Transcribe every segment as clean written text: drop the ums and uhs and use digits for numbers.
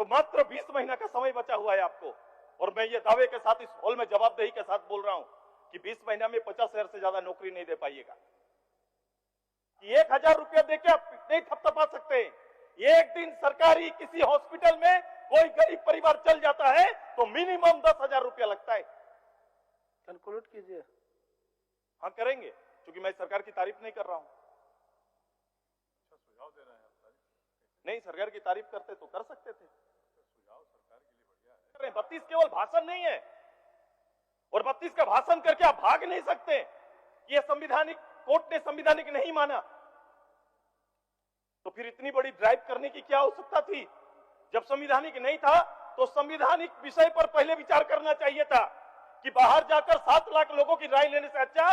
मात्र 20 महीना का समय बचा हुआ है आपको। और मैं ये दावे के साथ इस हॉल में जवाबदेही के साथ बोल रहा हूं कि 20 महीना में 50,000 से ज्यादा नौकरी नहीं दे पाइएगा। 1000 रुपया देके आप नहीं थपथपा सकते। एक दिन सरकारी किसी हॉस्पिटल में कोई गरीब परिवार चल जाता है तो मिनिमम 10,000 रुपया लगता है। कंक्लूड कीजिए। हाँ करेंगे, क्योंकि मैं सरकार की तारीफ नहीं कर रहा हूं। अच्छा सुझाव दे रहे हैं आप? नहीं, सरकार की तारीफ करते तो कर सकते थे। सुझाव सरकार के लिए बढ़िया है। 32 केवल भाषण नहीं है, और 32 का भाषण करके आप भाग नहीं सकते। ये संविधानिक कोर्ट ने संविधानिक नहीं माना, तो फिर इतनी बड़ी ड्राइव करने की क्या आवश्यकता थी? जब संविधानिक नहीं था तो संविधानिक विषय पर पहले विचार करना चाहिए था कि बाहर जाकर 7 लाख लोगों की राय लेने से अच्छा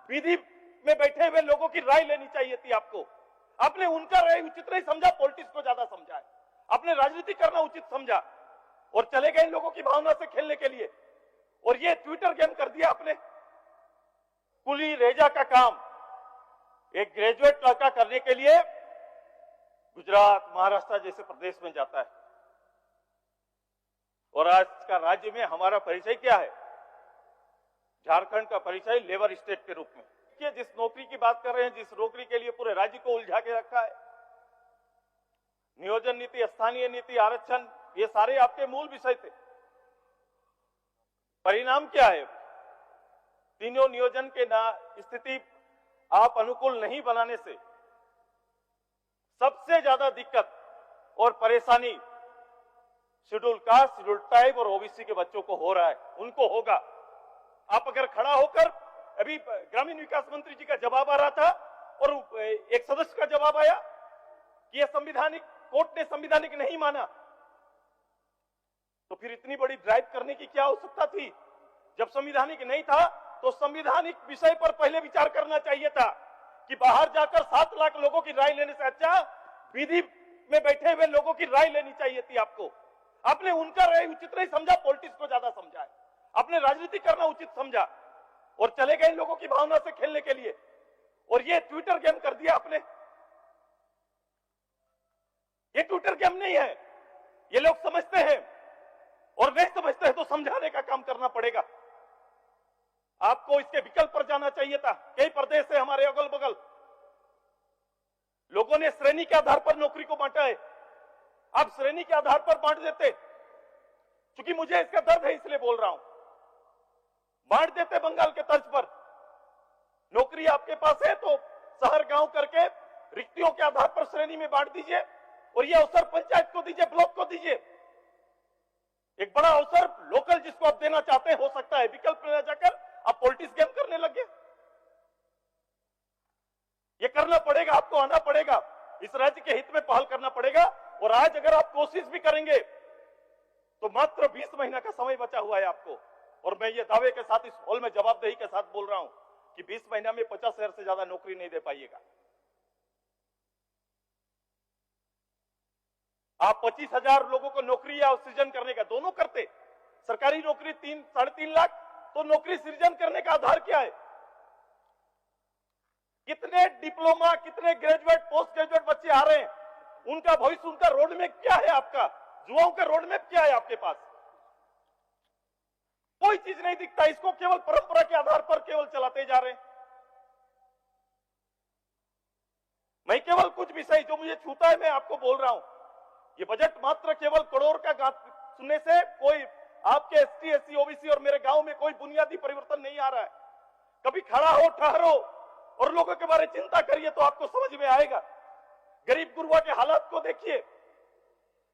विधि में बैठे हुए लोगों की राय लेनी चाहिए थी आपको। आपने उनका राय उचित नहीं समझा, पॉलिटिक्स को ज्यादा समझा है। आपने राजनीति करना उचित समझा और चले गए लोगों की भावना से खेलने के लिए, और ये ट्विटर गेम कर दिया आपने। कुली रेजा का काम एक ग्रेजुएट लड़का करने के लिए गुजरात, महाराष्ट्र जैसे प्रदेश में जाता है, और आज का राज्य में हमारा परिचय क्या है? झारखंड का परिचय लेबर स्टेट के रूप में। कि जिस नौकरी की बात कर रहे हैं, जिस नौकरी के लिए पूरे राज्य को उलझा के रखा है, नियोजन नीति, स्थानीय नीति, आरक्षण, ये सारे आपके मूल विषय थे। परिणाम क्या है? तीनों नियोजन के स्थिति आप अनुकूल नहीं बनाने से सबसे ज्यादा दिक्कत और परेशानी शेड्यूल कास्ट, शेड्यूल ट्राइब और ओबीसी के बच्चों को हो रहा है, उनको होगा। आप अगर खड़ा होकर, अभी ग्रामीण विकास मंत्री जी का जवाब आ रहा था और एक सदस्य का जवाब आया कि यह संविधानिक कोर्ट ने संविधानिक नहीं माना, तो फिर इतनी बड़ी ड्राइव करने की क्या आवश्यकता थी? जब संविधानिक नहीं था तो संविधानिक विषय पर पहले विचार करना चाहिए था कि बाहर जाकर 7 लाख लोगों की राय लेने से अच्छा विधि में बैठे हुए लोगों की राय लेनी चाहिए थी आपको। आपने उनका राय उचित नहीं समझा, पॉलिटिक्स को ज्यादा समझा है। आपने राजनीति करना उचित समझा और चले गए लोगों की भावना से खेलने के लिए, और ये ट्विटर गेम कर दिया आपने। ये ट्विटर गेम नहीं है, ये लोग समझते हैं, और नहीं समझते हैं तो समझाने का काम करना पड़ेगा। आपको इसके विकल्प पर जाना चाहिए था। कई प्रदेश है हमारे अगल बगल, लोगों ने श्रेणी के आधार पर नौकरी को बांटा है। आप श्रेणी के आधार पर बांट देते, क्योंकि मुझे इसका दर्द है इसलिए बोल रहा हूं, बांट देते बंगाल के तर्ज पर। नौकरी आपके पास है तो शहर गांव करके रिक्तियों के आधार पर श्रेणी में बांट दीजिए, और यह अवसर पंचायत को दीजिए, ब्लॉक को दीजिए। एक बड़ा अवसर लोकल जिसको आप देना चाहते हैं हो सकता है। विकल्प में जाकर आप पॉलिटिक्स गेम करने लगे। ये करना पड़ेगा, आपको आना पड़ेगा, इस राज्य के हित में पहल करना पड़ेगा। और आज अगर आप कोशिश भी करेंगे तो मात्र 20 महीना का समय बचा हुआ है आपको। और मैं ये दावे के साथ इस हॉल में जवाबदेही के साथ बोल रहा हूं कि 20 महीना में 50,000 से ज्यादा नौकरी नहीं दे पाइएगा। आप 25,000 लोगों को नौकरी या सृजन करने का, दोनों करते, सरकारी नौकरी 3-3.5 लाख, तो नौकरी सृजन करने का आधार क्या है? कितने डिप्लोमा, कितने ग्रेजुएट, पोस्ट ग्रेजुएट बच्चे आ रहे हैं, उनका भविष्य, उनका रोड मैप क्या है? आपका युवाओं का रोड मैप क्या है आपके पास? कोई चीज नहीं दिखता। इसको केवल परंपरा के आधार पर केवल चलाते जा रहे हैं। मैं केवल कुछ विषय जो मुझे छूता है मैं आपको बोल रहा हूं। ये बजट मात्र केवल करोड़ का सुनने से कोई आपके एसटी, एससी, ओबीसी और मेरे गांव में कोई बुनियादी परिवर्तन नहीं आ रहा है। कभी खड़ा हो, ठहरो और लोगों के बारे में चिंता करिए तो आपको समझ में आएगा। गरीब गुरबा के हालात को देखिए,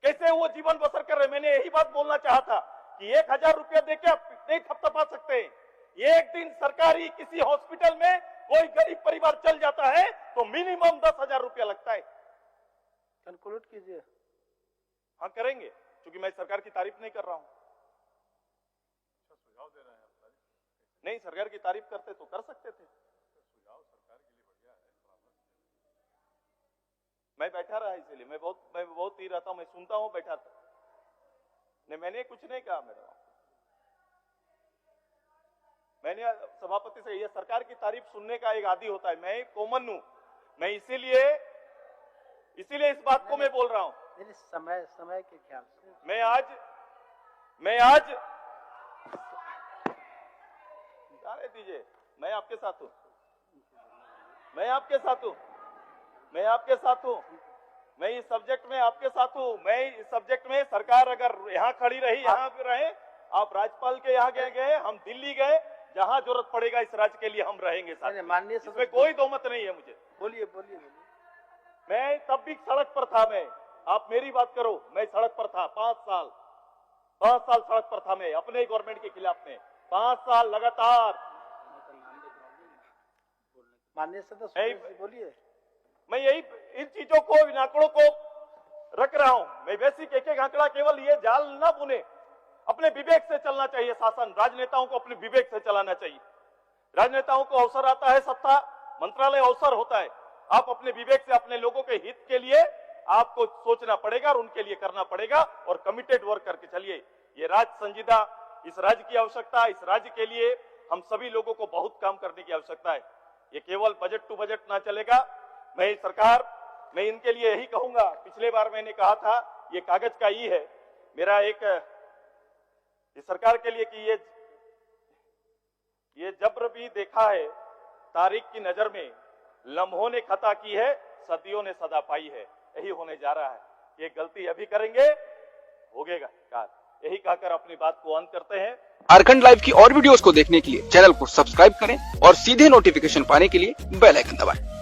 कैसे वो जीवन बसर कर रहे। मैंने यही बात बोलना चाहा था कि 1000 रुपया देके आप नहीं थपथपा सकते। एक दिन सरकारी किसी हॉस्पिटल में कोई गरीब परिवार चल जाता है तो मिनिमम 10,000 रुपया लगता है। कंक्लूड कीजिए। हाँ करेंगे, क्योंकि मैं सरकार की तारीफ नहीं कर रहा हूं। अच्छा सुझाव दे रहे हैं आप? नहीं, सरकार की तारीफ करते तो कर सकते थे। सुझाव सरकार के लिए बढ़िया है। मैं बैठा रहा इसलिए, मैं बहुत ही रहता हूं, मैं सुनता हूं, बैठा था। नहीं, मैंने कुछ नहीं कहा मैडम। मैंने सभापति से, यह सरकार की तारीफ सुनने का एक आदी होता है। मैं कॉमन हूं, मैं इसीलिए इस बात को मैं बोल रहा हूं। नहीं, समय के ख्याल से मैं आज जाने दीजिए, मैं आपके साथ हूँ, मैं इस सब्जेक्ट में आपके साथ हूँ। मैं इस सब्जेक्ट में सरकार अगर यहाँ खड़ी रही, यहाँ पे रहे, आप राज्यपाल के यहाँ गए, हम दिल्ली गए, जहाँ जरूरत पड़ेगा इस राज्य के लिए हम रहेंगे साथ। नहीं, माननीय इसमें कोई दो मत नहीं है मुझे। बोलिए। मैं तब भी सड़क पर था। आप मेरी बात करो, मैं सड़क पर था 5 साल सड़क पर था मैं, अपने गवर्नमेंट के खिलाफ में 5 साल लगातार। माननीय सदस्य बोलिए। मैं यही इन चीजों को, इन आंकड़ों को रख रहा हूं। मैं बेसिक एक आंकड़ा केवल ये जाल ना बुने, अपने विवेक से चलना चाहिए शासन। राजनेताओं को अपने विवेक से चलाना चाहिए। राजनेताओं को अवसर आता है, सत्ता मंत्रालय अवसर होता है। आप अपने विवेक से अपने लोगों के हित के लिए आपको सोचना पड़ेगा और उनके लिए करना पड़ेगा और कमिटेड वर्क करके चलिए। ये राज्य संजीदा, इस राज्य की आवश्यकता, इस राज्य के लिए हम सभी लोगों को बहुत काम करने की आवश्यकता है। ये केवल बजट टू बजट ना चलेगा। मैं इनके लिए यही कहूंगा, पिछले बार मैंने कहा था ये कागज का ई है मेरा एक इस सरकार के लिए कि ये जब्र भी देखा है तारीख की नजर में, लम्हों ने खता की है, सदियों ने सदा पाई है। यही होने जा रहा है। ये गलती अभी करेंगे, होगेगा काल। यही कहकर अपनी बात को अंत करते हैं। झारखंड लाइव की और वीडियोस को देखने के लिए चैनल को सब्सक्राइब करें और सीधे नोटिफिकेशन पाने के लिए बेल आइकन दबाएं।